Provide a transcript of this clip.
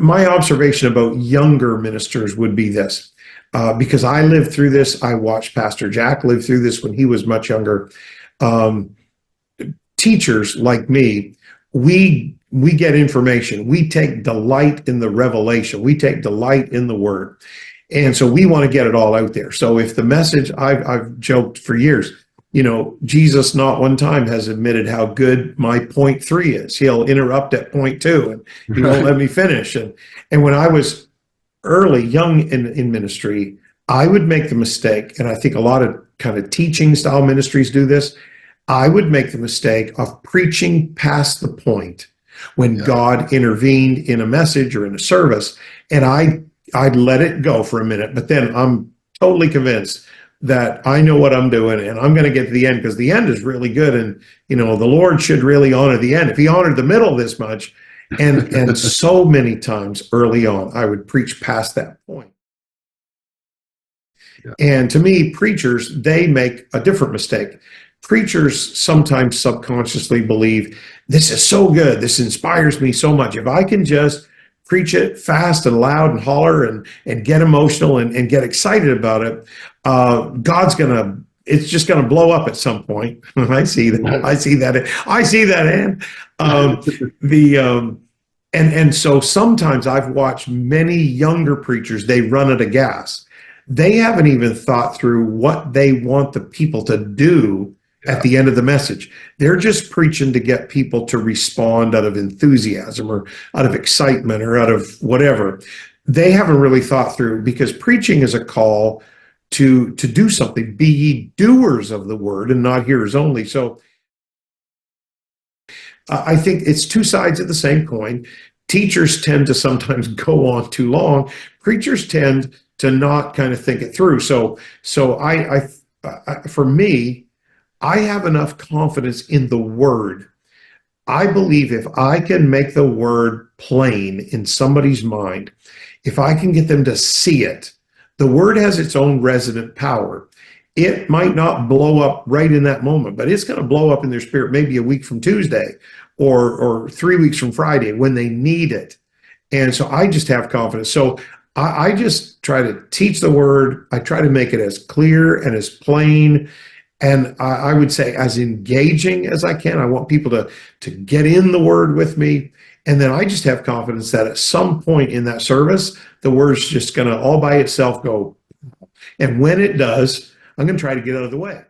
my observation about younger ministers would be this, because I lived through this. I watched Pastor Jack live through this when he was much younger. Um, Teachers like me, we get information. We take delight in the revelation. We take delight in the word. And so we want to get it all out there. So if the message, I've joked for years, Jesus not one time has admitted how good my point 3 is. He'll interrupt at point 2 and he won't let me finish. And when I was young in ministry, I would make the mistake, and I think a lot of kind of teaching style ministries do this. I would make the mistake of preaching past the point when God intervened in a message or in a service, and I'd let it go for a minute, but then I'm totally convinced that I know what I'm doing and I'm going to get to the end, because the end is really good. And, the Lord should really honor the end. If he honored the middle this much, and so many times early on, I would preach past that point. Yeah. And to me, preachers, they make a different mistake. Preachers sometimes subconsciously believe, this is so good, this inspires me so much. If I can just preach it fast and loud and holler and get emotional and get excited about it, it's just gonna blow up at some point. I see that. And so sometimes I've watched many younger preachers, they run out of gas. They haven't even thought through what they want the people to do at the end of the message. They're just preaching to get people to respond out of enthusiasm or out of excitement or out of whatever. They haven't really thought through, because preaching is a call to do something. Be ye doers of the word and not hearers only. So I think it's two sides of the same coin. Teachers tend to sometimes go on too long. Preachers tend to not kind of think it through. So for me, I have enough confidence in the word. I believe if I can make the word plain in somebody's mind, if I can get them to see it, the word has its own resident power. It might not blow up right in that moment, but it's going to blow up in their spirit maybe a week from Tuesday or 3 weeks from Friday when they need it. And so I just have confidence. So I just try to teach the word. I try to make it as clear and as plain, and I would say as engaging as I can. I want people to get in the word with me. And then I just have confidence that at some point in that service, the word's just going to all by itself go. And when it does, I'm going to try to get out of the way.